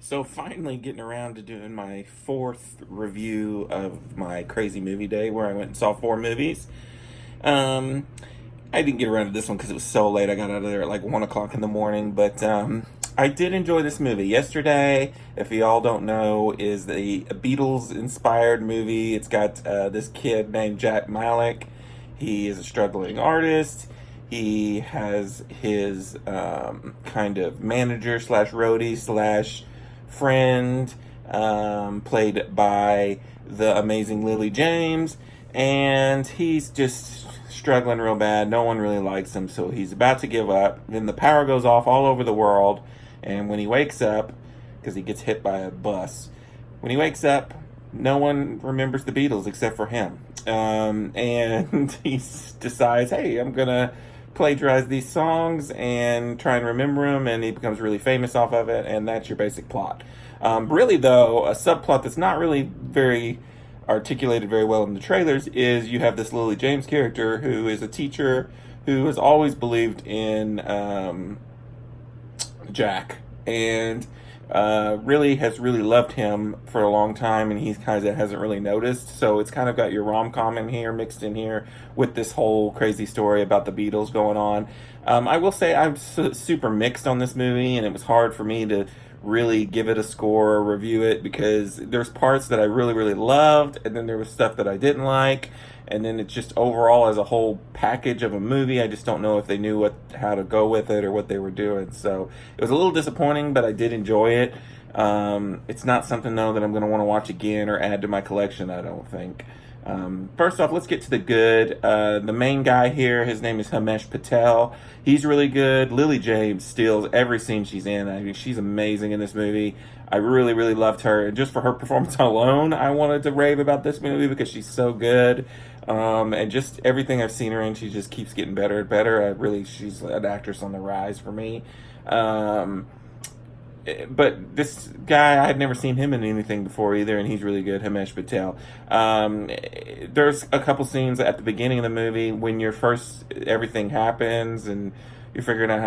So finally getting around to doing my fourth review of my crazy movie day where I went and saw four movies. Um, I didn't get around to this one because it was so late. I got out of there at like 1 o'clock in the morning, but I did enjoy this movie. Yesterday, if y'all don't know, is the Beatles inspired movie. It's got this kid named Jack Malik. He is a struggling artist. He has his kind of manager slash roadie slash friend, played by the amazing Lily James, and he's just struggling real bad. No one really likes him, so he's about to give up. Then the power goes off all over the world, and when he wakes up, because he gets hit by a bus, when he wakes up, no one remembers the Beatles except for him. And he decides, hey, I'm gonna plagiarize these songs and try and remember them, and he becomes really famous off of it, and that's your basic plot. Really, though, a subplot that's not really very articulated very well in the trailers is you have this Lily James character who is a teacher who has always believed in Jack, and really has really loved him for a long time, and he kind of hasn't really noticed. So it's kind of got your rom com in here, mixed in here with this whole crazy story about the Beatles going on. I will say I'm super mixed on this movie, and it was hard for me to really give it a score or review it because there's parts that I really, really loved, and then there was stuff that I didn't like, and then it's just overall as a whole package of a movie. I just don't know if they knew how to go with it or what they were doing. So it was a little disappointing, but I did enjoy it. It's not something though that I'm going to want to watch again or add to my collection, I don't think. First off, let's get to the good. The main guy here, his name is Himesh Patel. He's really good. Lily James steals every scene she's in. I mean, she's amazing in this movie. I really, really loved her. And just for her performance alone, I wanted to rave about this movie because she's so good. And just everything I've seen her in, she just keeps getting better and better. She's an actress on the rise for me. But this guy, I had never seen him in anything before either, and he's really good, Himesh Patel. There's a couple scenes at the beginning of the movie when everything happens and you're figuring out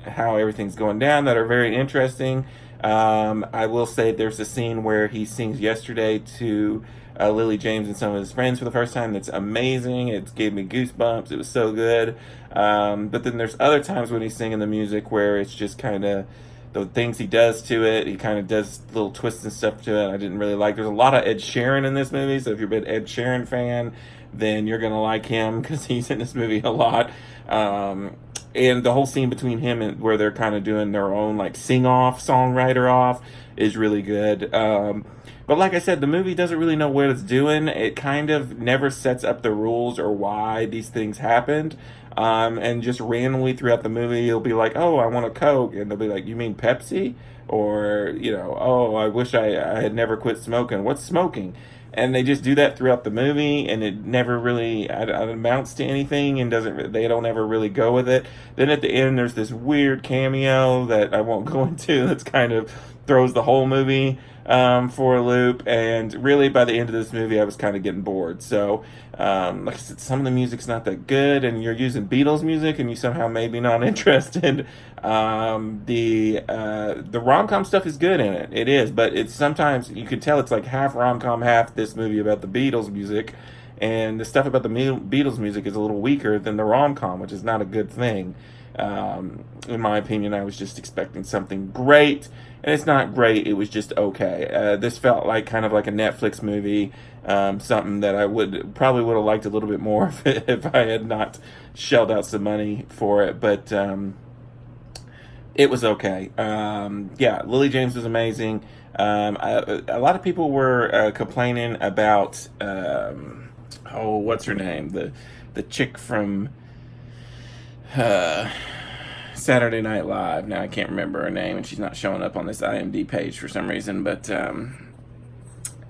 how everything's going down that are very interesting. I will say there's a scene where he sings Yesterday to Lily James and some of his friends for the first time. That's amazing. It gave me goosebumps. It was so good. But then there's other times when he's singing the music where it's just kind of the things he does to it. He kind of does little twists and stuff to it. I didn't really like. There's a lot of Ed Sheeran in this movie, so if you're an Ed Sheeran fan, then you're gonna like him because he's in this movie a lot. And the whole scene between him and where they're kind of doing their own like sing off, songwriter off, is really good. But like I said, the movie doesn't really know what it's doing. It kind of never sets up the rules or why these things happened. And just randomly throughout the movie, you'll be like, "Oh, I want a Coke," and they'll be like, "You mean Pepsi?" Or "Oh, I wish I had never quit smoking. What's smoking?" And they just do that throughout the movie, and it never really amounts to anything, and they don't ever really go with it. Then at the end, there's this weird cameo that I won't go into. That's kind of throws the whole movie for a loop. And really, by the end of this movie, I was kind of getting bored. So, like I said, some of the music's not that good, and you're using Beatles music, and you somehow made me not interested. The rom com stuff is good in it. It is, but it's sometimes you could tell it's like half rom com, half this movie about the Beatles music. And the stuff about the Beatles music is a little weaker than the rom com, which is not a good thing. In my opinion, I was just expecting something great, and it's not great. It was just okay. This felt like kind of like a Netflix movie, something that I probably would have liked a little bit more if I had not shelled out some money for it. But it was okay. Yeah, Lily James was amazing. A lot of people were complaining about what's her name? The chick from Saturday Night Live. Now I can't remember her name, and she's not showing up on this IMDb page for some reason. But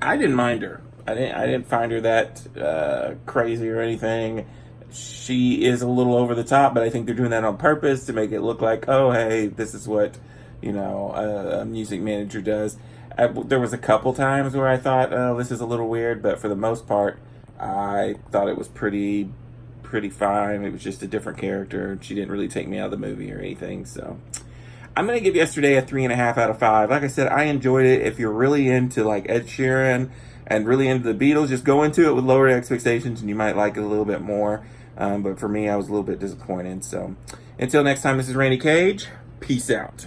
I didn't mind her. I didn't find her that crazy or anything. She is a little over the top, but I think they're doing that on purpose to make it look like, oh, hey, this is what a music manager does. There was a couple times where I thought, oh, this is a little weird, but for the most part, I thought it was pretty fine. It was just a different character. She didn't really take me out of the movie or anything. So I'm gonna give Yesterday a 3.5 out of 5. Like I said, I enjoyed it. If you're really into like Ed Sheeran and really into the Beatles, just go into it with lower expectations, and you might like it a little bit more. But for me, I was a little bit disappointed. So until next time, this is Randy Cage. Peace out.